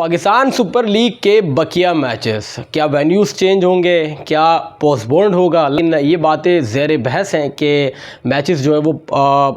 Pakistan super league के बकिया matches क्या venues change होंगे, क्या पोस्टपोन्ड होगा, लेकिन ये बातें ज़ेर बहस हैं कि मैचेस जो है वो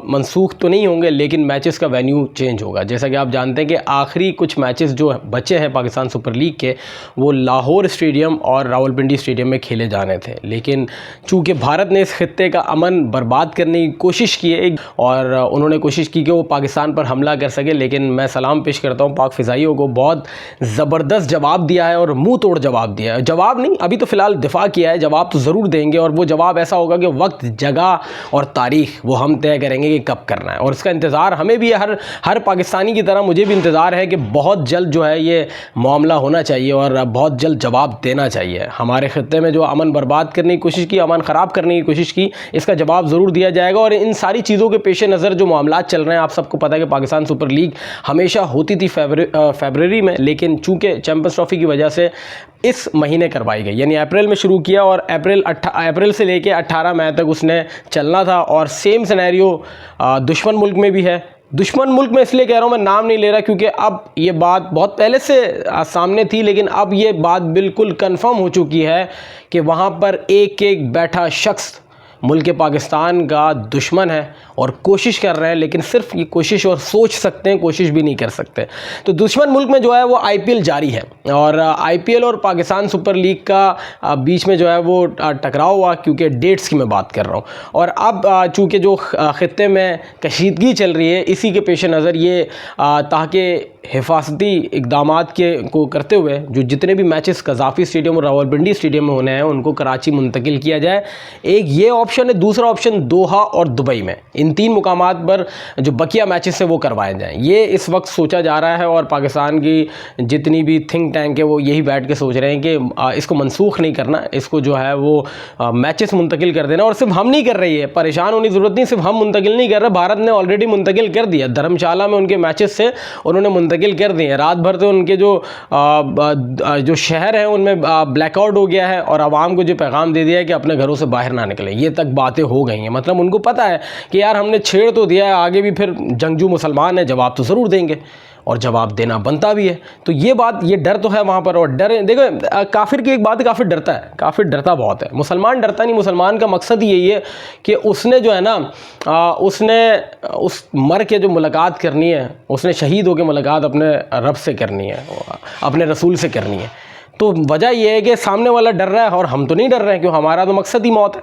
मनसूख तो नहीं होंगे, लेकिन मैचेस का वेन्यू चेंज होगा। जैसा कि आप जानते हैं कि आखिरी कुछ मैचेस जो बचे हैं पाकिस्तान सुपर लीग के, वो लाहौर स्टेडियम और रावलपिंडी स्टेडियम में खेले जाने थे। लेकिन चूँकि भारत ने इस खित्ते का अमन बर्बाद करने की कोशिश की है और उन्होंने कोशिश की कि वो पाकिस्तान पर हमला कर सके, लेकिन मैं सलाम पेश करता हूँ पाक फ़िज़ाइयों को, बहुत ज़बरदस्त जवाब दिया है और मुंह तोड़ जवाब दिया है। जवाब नहीं, अभी तो फ़िलहाल दिफा किया है, जवाब तो ज़रूर देंगे और वो जवाब ऐसा होगा कि वक्त, जगह और तारीख़ वो हम तय करेंगे कि कब करना है। और इसका इंतज़ार हमें भी, हर पाकिस्तानी की तरह मुझे भी इंतज़ार है कि बहुत जल्द जो है ये मामला होना चाहिए और बहुत जल्द जवाब देना चाहिए। हमारे ख़ित्ते में जो अमन बर्बाद करने की कोशिश की, अमन ख़राब करने की कोशिश की, इसका जवाब ज़रूर दिया जाएगा। और इन सारी चीज़ों के पेश नज़र जो मामला चल रहे हैं, आप सबको पता है कि पाकिस्तान सुपर लीग हमेशा होती थी फरवरी में, लेकिन चूँकि चैंपियंस ट्रॉफी की वजह से इस महीने करवाई गई, यानी अप्रैल में शुरू किया और अप्रैल से लेके 18 मई तक उसने चलना था। और सेम सिनेरियो दुश्मन मुल्क में भी है। दुश्मन मुल्क में इसलिए कह रहा हूँ, मैं नाम नहीं ले रहा क्योंकि अब ये बात बहुत पहले से सामने थी, लेकिन अब ये बात बिल्कुल कंफर्म हो चुकी है कि वहाँ पर एक एक बैठा शख्स मुल्क पाकिस्तान का दुश्मन है और कोशिश कर रहे हैं, लेकिन सिर्फ ये कोशिश और सोच सकते हैं, कोशिश भी नहीं कर सकते। तो दुश्मन मुल्क में जो है वो आईपीएल जारी है और आईपीएल और पाकिस्तान सुपर लीग का बीच में जो है वो टकराव हुआ, क्योंकि डेट्स की मैं बात कर रहा हूँ। और अब चूँकि जो ख़ित्ते में कशीदगी चल रही है, इसी के पेश नज़र ये ताकि हिफाजती इक़दामात को करते हुए जो जितने भी मैचेस कज़ाफ़ी स्टेडियम और रावलपिंडी स्टेडियम में होने हैं उनको कराची मुंतकिल किया जाए। एक ये ऑप्शन है। दूसरा ऑप्शन दोहा और दुबई में, इन 3 मुकामात पर जो बकिया मैचेस है वो करवाए जाएं। ये इस वक्त सोचा जा रहा है और पाकिस्तान की जितनी भी थिंक टैंक है वो यही बैठ के सोच रहे हैं कि इसको मनसूख नहीं करना, इसको जो है वो मैचेस मुंतकिल कर देना। और सिर्फ हम नहीं कर रही है, परेशान होने की ज़रूरत नहीं, सिर्फ हम मुंतकिल नहीं कर रहे, भारत ने ऑलरेडी मुंतकिल कर दिया। धर्मशाला में उनके मैचेस से उन्होंने मुंतकिल कर दिए। रात भर तो उनके जो शहर हैं उनमें ब्लैकआउट हो गया है और आवाम को जो पैगाम दे दिया है कि अपने घरों से बाहर ना निकले। ये तक बातें हो गई हैं, मतलब उनको पता है कि यार हमने छेड़ तो दिया है, आगे भी फिर जंगजू मुसलमान है, जवाब तो ज़रूर देंगे और जवाब देना बनता भी है। तो ये बात, ये डर तो है वहाँ पर। और डर, देखो काफिर की एक बात है, काफिर डरता है, काफिर डरता बहुत है। मुसलमान डरता नहीं, मुसलमान का मकसद ही यही है कि उसने जो है ना उसने उस मर के जो मुलाकात करनी है, उसने शहीद होकर मुलाकात अपने रब से करनी है, अपने रसूल से करनी है। तो वजह यह है कि सामने वाला डर रहा है और हम तो नहीं डर रहे हैं, क्यों, हमारा तो मकसद ही मौत है।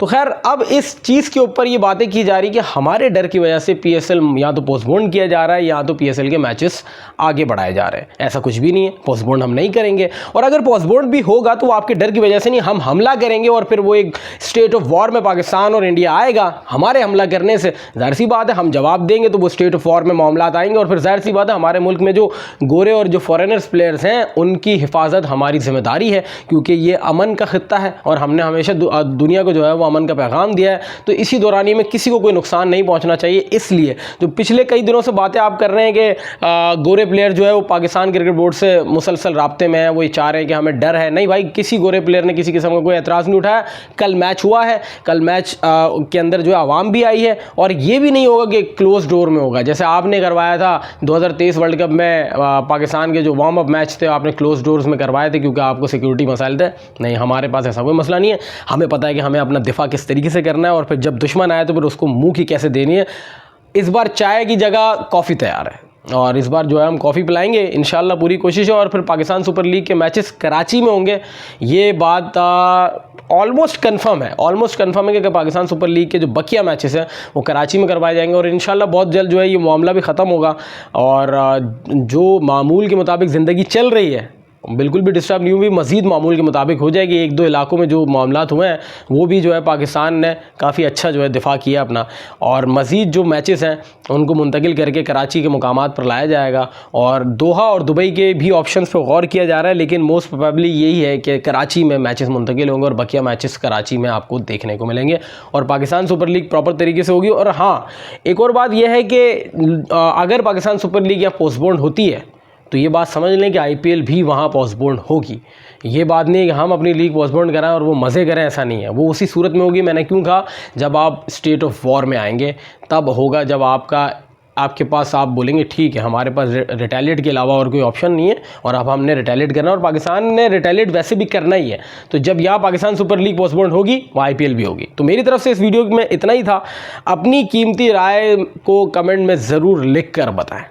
तो खैर, अब इस चीज़ के ऊपर ये बातें की जा रही कि हमारे डर की वजह से पीएसएल या तो पोस्टपोन किया जा रहा है या तो पीएसएल के मैचेस आगे बढ़ाए जा रहे हैं। ऐसा कुछ भी नहीं है, पोस्टपोन हम नहीं करेंगे। और अगर पोस्टपोन भी होगा तो आपके डर की वजह से नहीं, हम हमला करेंगे और फिर वो एक स्टेट ऑफ वॉर में पाकिस्तान और इंडिया आएगा। हमारे हमला करने से जाहिर सी बात है हम जवाब देंगे तो वो स्टेट ऑफ वॉर में मामला आएंगे और फिर जाहिर सी बात है हमारे मुल्क में जो गोरे और जो फॉरेनर्स प्लेयर्स हैं उनकी हिफाजत हमारी जिम्मेदारी है, क्योंकि ये अमन का खित्ता है और हमने हमेशा दुनिया को जो है वो अमन का पैगाम दिया है। तो इसी दौरानी में किसी को कोई नुकसान नहीं पहुंचना चाहिए। इसलिए जो पिछले कई दिनों से बातें आप कर रहे हैं कि गोरे प्लेयर जो है वो पाकिस्तान क्रिकेट बोर्ड से मुसलसल राब्ते में है, वो ये चाह रहे हैं कि हमें डर है, नहीं भाई, किसी गोरे प्लेयर ने किसी किस्म का कोई एतराज़ नहीं उठाया। कल मैच हुआ है, कल मैच के अंदर जो है आवाम भी आई है और ये भी नहीं होगा कि क्लोज डोर में होगा, जैसे आपने करवाया था 2023 वर्ल्ड कप में पाकिस्तान के जो वार्म अप मैच थे आपने क्लोज डोर्स में करवाए थे क्योंकि आपको सिक्योरिटी मसाइल थे। नहीं, हमारे पास ऐसा कोई मसला नहीं है। हमें पता है कि हमें अपना दिफा किस तरीके से करना है और फिर जब दुश्मन आए तो फिर उसको मुंह की कैसे देनी है। इस बार चाय की जगह कॉफ़ी तैयार है और इस बार जो है हम कॉफ़ी पिलाएंगे इंशाल्लाह, पूरी कोशिश है। और फिर पाकिस्तान सुपर लीग के मैचेस कराची में होंगे, ये बात ऑलमोस्ट कंफर्म है। ऑलमोस्ट कंफर्म है कि पाकिस्तान सुपर लीग के जो बकिया मैचेस हैं वो कराची में करवाए जाएंगे और इंशाल्लाह बहुत जल्द जो है ये मामला भी ख़त्म होगा और जो मामूल के मुताबिक ज़िंदगी चल रही है बिल्कुल भी डिस्टर्ब नहीं हुई, मज़ीद मामूल के मुताबिक हो जाएगी। 1-2 इलाकों में जो मामलात हुए हैं वो भी जो है पाकिस्तान ने काफ़ी अच्छा जो है दिफा किया अपना, और मज़ीद जो मैचेस हैं उनको मुंतकिल करके कराची के मुकामात पर लाया जाएगा। और दोहा और दुबई के भी ऑप्शंस पर गौर किया जा रहा है, लेकिन मोस्ट प्रोबेबली यही है कि कराची में मैचेस मुंतकिल होंगे और बकिया मैचेस कराची में आपको देखने को मिलेंगे और पाकिस्तान सुपर लीग प्रॉपर तरीके से होगी। और हाँ, एक और बात यह है कि अगर पाकिस्तान सुपर लीग यहाँ पोस्टपोन्ड होती है तो ये बात समझ लें कि आईपीएल भी वहाँ पोस्टपोन्ड होगी। ये बात नहीं है कि हम अपनी लीग पोस्टपोन्ड कराएं और वो मज़े करें, ऐसा नहीं है। वो उसी सूरत में होगी, मैंने क्यों कहा, जब आप स्टेट ऑफ वॉर में आएंगे तब होगा, जब आपका आपके पास आप बोलेंगे ठीक है हमारे पास रिटेलिएट के अलावा और कोई ऑप्शन नहीं है और अब हमने रिटेलिएट करना और पाकिस्तान ने रिटेलिएट वैसे भी करना ही है, तो जब यहाँ पाकिस्तान सुपर लीग पोस्टपोन्ड होगी वहाँ IPL भी होगी। तो मेरी तरफ से इस वीडियो में इतना ही था। अपनी कीमती राय को कमेंट में ज़रूर लिख कर बताएं।